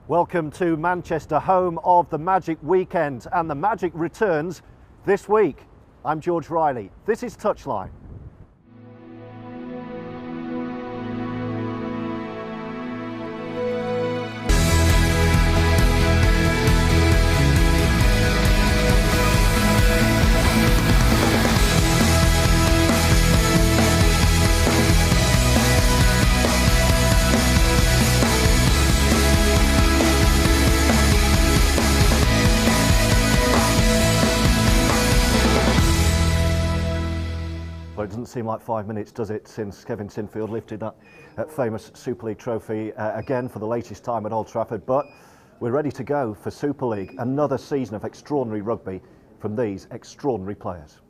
Welcome to Manchester, home of the Magic weekend, and the Magic returns this week. I'm George Riley. This is Touchline. Well, it doesn't seem like 5 minutes, does it, since Kevin Sinfield lifted that famous Super League trophy again for the latest time at Old Trafford. But we're ready to go for Super League, another season of extraordinary rugby from these extraordinary players.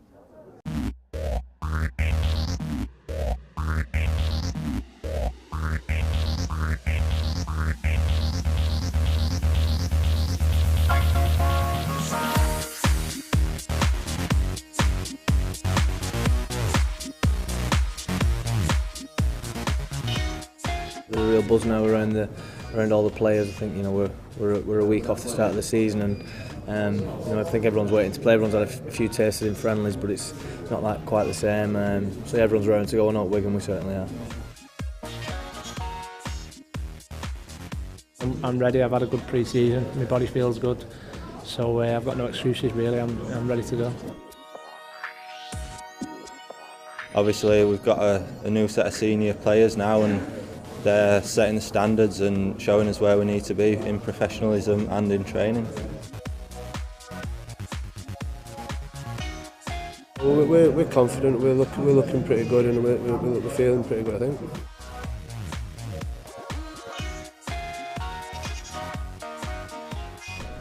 There's a real buzz now around all the players. I think we're a week off the start of the season, and I think everyone's waiting to play. Everyone's had a few tastes in friendlies, but it's not quite the same. So everyone's raring to go. Not Wigan, we certainly are. I'm ready. I've had a good pre-season. My body feels good, so I've got no excuses really. I'm ready to go. Obviously, we've got a new set of senior players now, and they're setting the standards and showing us where we need to be in professionalism and in training. We're confident. We're looking pretty good, and we're feeling pretty good, I think.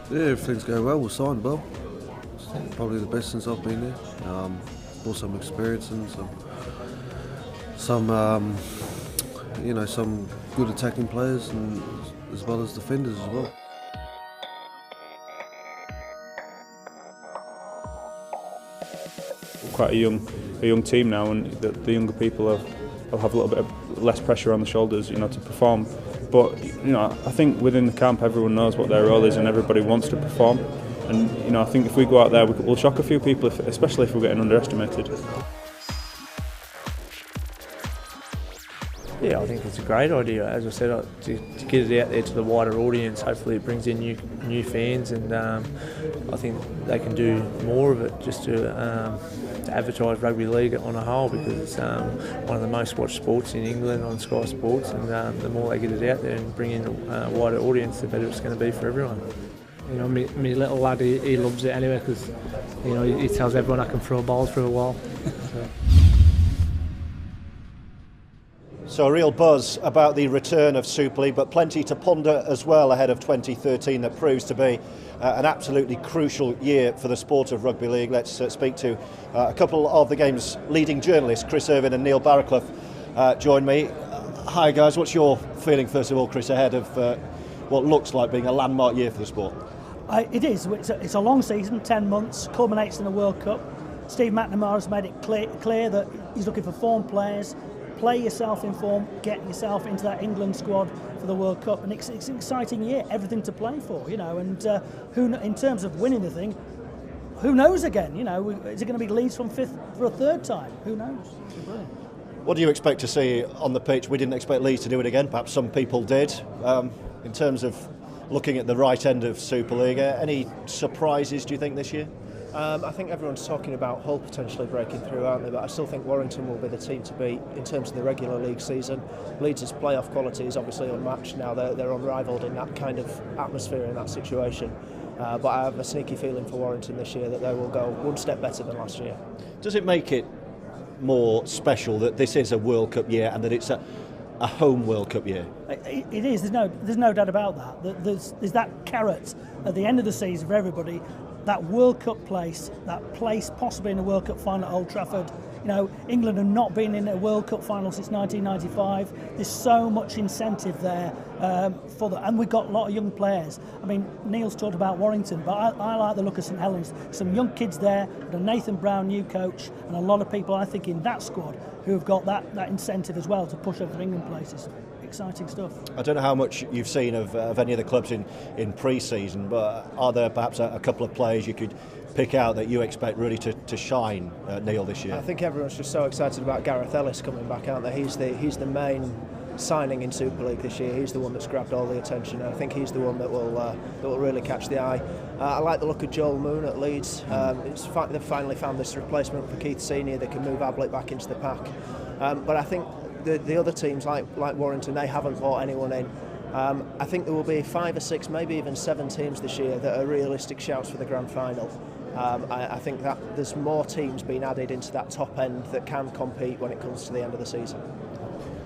Yeah, everything's going well. We're signed well. It's probably the best since I've been here. Brought some experience and some good attacking players, and as well as defenders as well. We're quite a young team now, and the younger people will have a little bit of less pressure on the shoulders, to perform. But I think within the camp, everyone knows what their role is, and everybody wants to perform. And I think if we go out there, we'll shock a few people, especially if we're getting underestimated. Yeah, I think it's a great idea. As I said, to get it out there to the wider audience. Hopefully, it brings in new fans, and I think they can do more of it just to advertise rugby league on a whole, because it's one of the most watched sports in England on Sky Sports, and the more they get it out there and bring in a wider audience, the better it's going to be for everyone. My little lad, he loves it anyway, because he tells everyone I can throw balls for a while. So a real buzz about the return of Super League, but plenty to ponder as well ahead of 2013 that proves to be an absolutely crucial year for the sport of rugby league. Let's speak to a couple of the game's leading journalists, Chris Irvin and Neil Barraclough, join me. Hi guys, what's your feeling first of all, Chris, ahead of what looks like being a landmark year for the sport? It is. It's a long season, 10 months, culminates in the World Cup. Steve McNamara has made it clear that he's looking for form players. Play yourself in form, get yourself into that England squad for the World Cup, and it's an exciting year, everything to play for, and who, in terms of winning the thing, who knows again, is it going to be Leeds from fifth for a third time? Who knows? What do you expect to see on the pitch? We didn't expect Leeds to do it again, perhaps some people did. In terms of looking at the right end of Super League, any surprises do you think this year? I think everyone's talking about Hull potentially breaking through, aren't they? But I still think Warrington will be the team to beat in terms of the regular league season. Leeds' playoff quality is obviously unmatched now. They're unrivalled in that kind of atmosphere, in that situation. But I have a sneaky feeling for Warrington this year that they will go one step better than last year. Does it make it more special that this is a World Cup year and that it's a home World Cup year? It is. There's no doubt about that. There's that carrot at the end of the season for everybody. That World Cup place, that place possibly in a World Cup final at Old Trafford. England have not been in a World Cup final since 1995. There's so much incentive there for that, and we've got a lot of young players. I mean, Neil's talked about Warrington, but I like the look of St Helens. Some young kids there, and a Nathan Brown new coach, and a lot of people I think in that squad who have got that incentive as well to push over England places. exciting stuff. I don't know how much you've seen of any of the clubs in pre-season, but are there perhaps a couple of players you could pick out that you expect really to shine, Neil, this year? I think everyone's just so excited about Gareth Ellis coming back, aren't they? He's the main signing in Super League this year. He's the one that's grabbed all the attention, and I think he's the one that will really catch the eye. I like the look of Joel Moon at Leeds. They've finally found this replacement for Keith Senior. They can move Ablett back into the pack, but I think the other teams like Warrington, they haven't brought anyone in. I think there will be 5 or 6, maybe even 7 teams this year that are realistic shouts for the grand final. I think that there's more teams being added into that top end that can compete when it comes to the end of the season.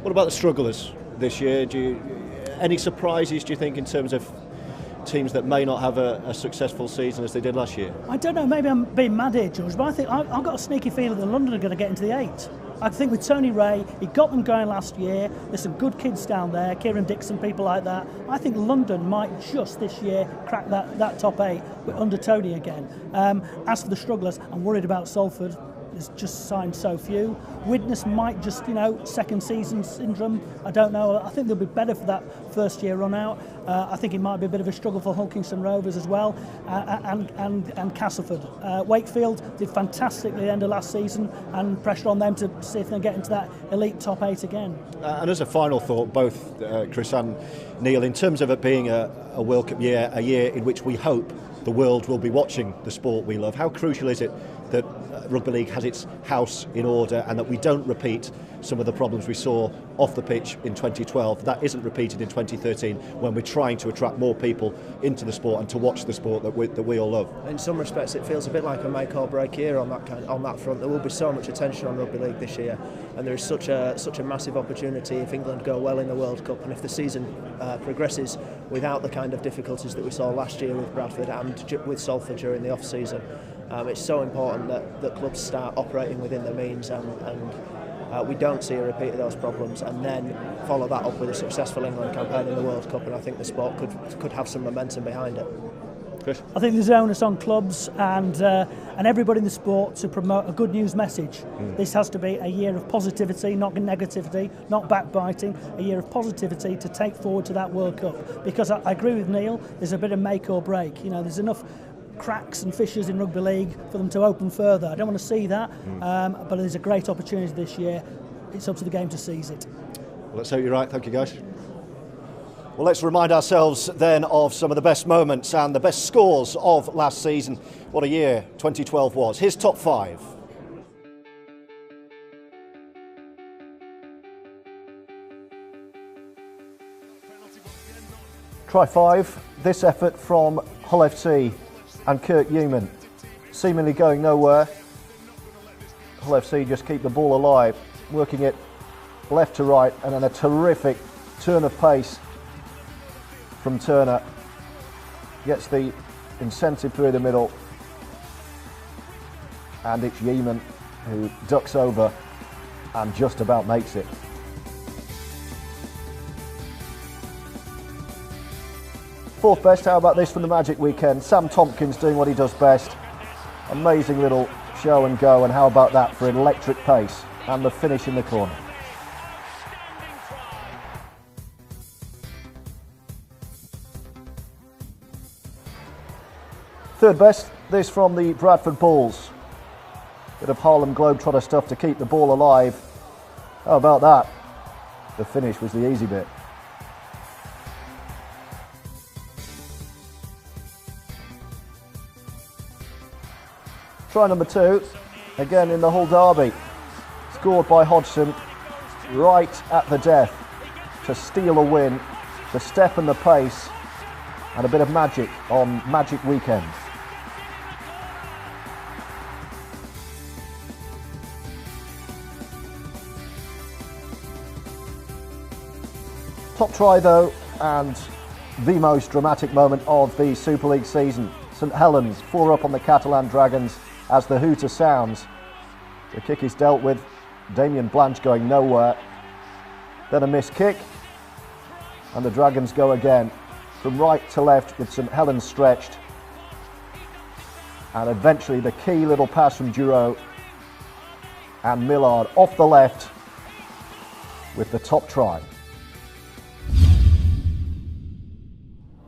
What about the strugglers this year? Any surprises, do you think, in terms of teams that may not have a successful season as they did last year? I don't know, maybe I'm being mad here, George, but I think I've got a sneaky feeling that London are going to get into the 8. I think with Tony Ray, he got them going last year. There's some good kids down there, Kieran Dixon, people like that. I think London might just this year crack that top 8 under Tony again. As for the strugglers, I'm worried about Salford. There's just signed so few. Widnes might just, second season syndrome. I don't know. I think they'll be better for that first year run out. I think it might be a bit of a struggle for Hulkingston Rovers as well, and Castleford. Wakefield did fantastically at the end of last season, and pressure on them to see if they can get into that elite top 8 again. And as a final thought, both Chris and Neil, in terms of it being a World Cup year, a year in which we hope the world will be watching the sport we love, how crucial is it that Rugby League has its house in order and that we don't repeat some of the problems we saw off the pitch in 2012, that isn't repeated in 2013 when we're trying to attract more people into the sport and to watch the sport that we all love? In some respects it feels a bit like a make or break year on that front. There will be so much attention on Rugby League this year, and there is such a massive opportunity if England go well in the World Cup, and if the season progresses without the kind of difficulties that we saw last year with Bradford and with Salford during the off-season. It's so important that clubs start operating within their means, and we don't see a repeat of those problems, and then follow that up with a successful England campaign in the World Cup, and I think the sport could have some momentum behind it. Chris? I think there's onus on clubs and everybody in the sport to promote a good news message. This has to be a year of positivity, not negativity, not backbiting, a year of positivity to take forward to that World Cup. Because I agree with Neil, there's a bit of make or break. There's enough cracks and fissures in Rugby League for them to open further. I don't want to see that, but there's a great opportunity this year. It's up to the game to seize it. Well, let's hope you're right. Thank you, guys. Well, let's remind ourselves then of some of the best moments and the best scores of last season. What a year 2012 was. Here's top 5. Try 5. This effort from Hull FC and Kirk Newman, seemingly going nowhere. Hull FC just keep the ball alive, working it left to right, and then a terrific turn of pace from Turner. Gets the incentive through the middle, and it's Yeaman who ducks over and just about makes it. Fourth best, how about this from the Magic weekend? Sam Tompkins doing what he does best. Amazing little show and go, and how about that for an electric pace and the finish in the corner. Third best, this from the Bradford Bulls. Bit of Harlem Globetrotter stuff to keep the ball alive. How about that? The finish was the easy bit. Try number 2, again in the Hull derby. Scored by Hodgson right at the death to steal a win. The step and the pace and a bit of magic on Magic weekend. Top try though, and the most dramatic moment of the Super League season. St Helens 4 up on the Catalan Dragons as the hooter sounds. The kick is dealt with, Damien Blanche going nowhere. Then a missed kick, and the Dragons go again. From right to left with St Helens stretched. And eventually the key little pass from Duro, and Millard off the left with the top try.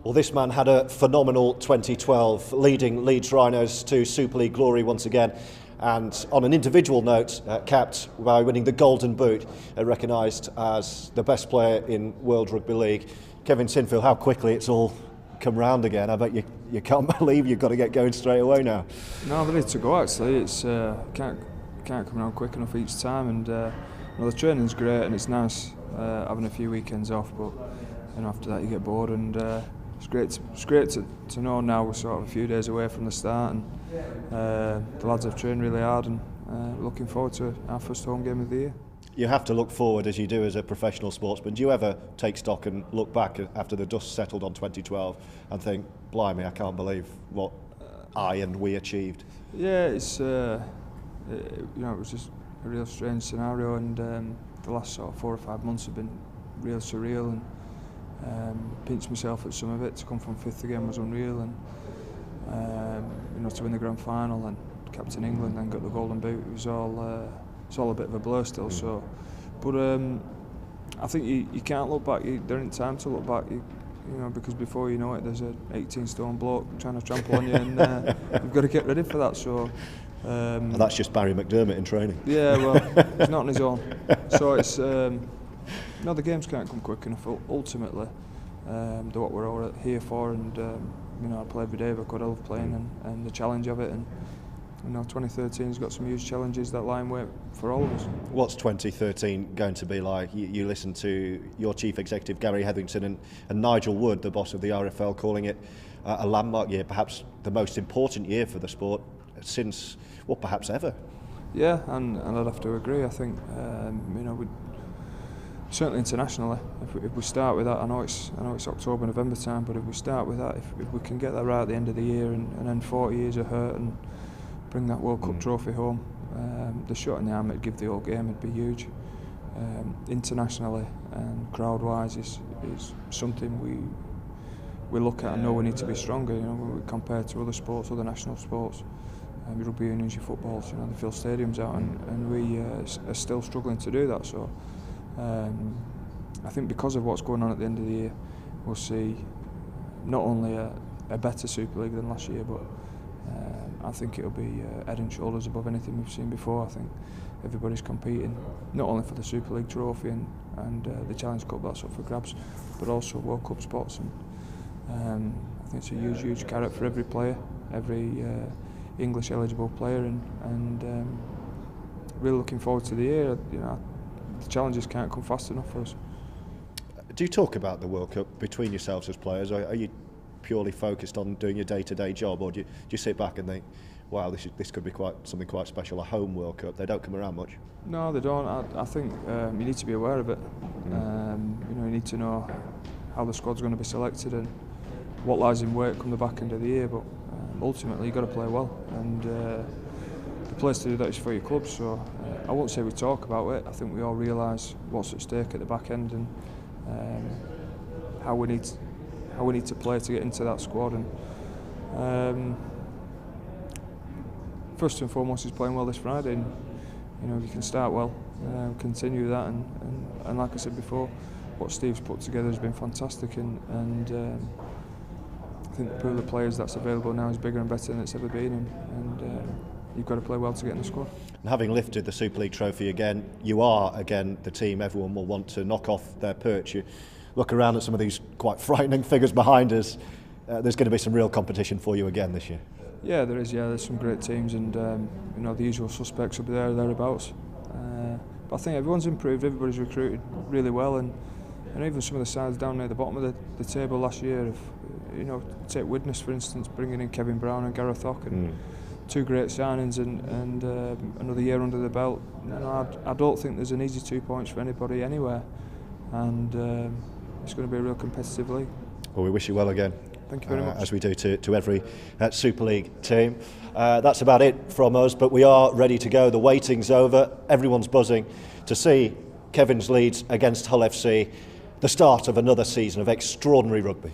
Well, this man had a phenomenal 2012, leading Leeds Rhinos to Super League glory once again, and on an individual note, capped by winning the Golden Boot, recognised as the best player in World Rugby League. Kevin Sinfield, how quickly it's all come round again. I bet you can't believe you've got to get going straight away now. No, I'm ready to go actually. It's can't come around quick enough each time, and the training's great and it's nice having a few weekends off, but after that you get bored, and it's great to know now we're sort of a few days away from the start, and the lads have trained really hard, and looking forward to our first home game of the year. You have to look forward as you do as a professional sportsman. Do you ever take stock and look back after the dust settled on 2012 and think, blimey, I can't believe what I and we achieved? Yeah, it's it was just a real strange scenario, and the last sort of 4 or 5 months have been real surreal, and pinched myself at some of it. To come from 5th again was unreal, and to win the grand final and captain England and got the Golden Boot, it was all it's all a bit of a blur still. So, but I think you can't look back. There ain't time to look back. Because before you know it, there's a 18-stone bloke trying to trample on you, and you've got to get ready for that. So. And that's just Barry McDermott in training. Yeah, well, he's not on his own. So it's no, the games can't come quick enough. Ultimately, they're what we're all here for, and I play every day, but I love playing and the challenge of it. And 2013's got some huge challenges that lie in wait for all of us. What's 2013 going to be like? You listen to your chief executive Gary Hetherington and Nigel Wood, the boss of the RFL, calling it a landmark year, perhaps the most important year for the sport since, well, perhaps ever. Yeah, and I'd have to agree. I think we certainly internationally, if we start with that, I know it's October, November time, but if we start with that, if we can get that right at the end of the year, and then 40 years of hurt and bring that World Cup trophy home, the shot in the arm it'd give the whole game would be huge. Internationally and crowd-wise is something we look at and know we need to be stronger. When we compare to other sports, other national sports, your rugby unions, your footballs, they fill stadiums out, and we are still struggling to do that. So I think because of what's going on at the end of the year, we'll see not only a better Super League than last year, but I think it'll be head and shoulders above anything we've seen before. I think everybody's competing not only for the Super League trophy and the Challenge Cup, that's up for grabs, but also World Cup spots. And I think it's a huge carrot for every player, every English eligible player, and really looking forward to the year. The challenges can't come fast enough for us. Do you talk about the World Cup between yourselves as players, or are you purely focused on doing your day-to-day job, or do you sit back and think, wow, this could be something quite special, a home World Cup? They don't come around much. No, they don't. I think you need to be aware of it. You need to know how the squad's going to be selected and what lies in wait come the back end of the year, but ultimately you've got to play well, and the place to do that is for your club. So I won't say we talk about it. I think we all realise what's at stake at the back end, and how we need to play to get into that squad. And first and foremost is playing well this Friday, and if you can start well, continue that, and like I said before, what Steve's put together has been fantastic, and I think the pool of players that's available now is bigger and better than it's ever been, and you've got to play well to get in the squad. And having lifted the Super League trophy again, you are again the team everyone will want to knock off their perch. You look around at some of these quite frightening figures behind us. There's going to be some real competition for you again this year. Yeah, there is. Yeah, there's some great teams, and the usual suspects will be there or thereabouts. But I think everyone's improved. Everybody's recruited really well, and even some of the sides down near the bottom of the table last year have, take Widnes for instance, bringing in Kevin Brown and Gareth Hock, and two great signings, and another year under the belt. I don't think there's an easy 2 points for anybody anywhere, and it's going to be a real competitive league. Well, we wish you well again. Thank you very much. As we do to every Super League team. That's about it from us, but we are ready to go. The waiting's over. Everyone's buzzing to see Kevin's Leeds against Hull FC, the start of another season of extraordinary rugby.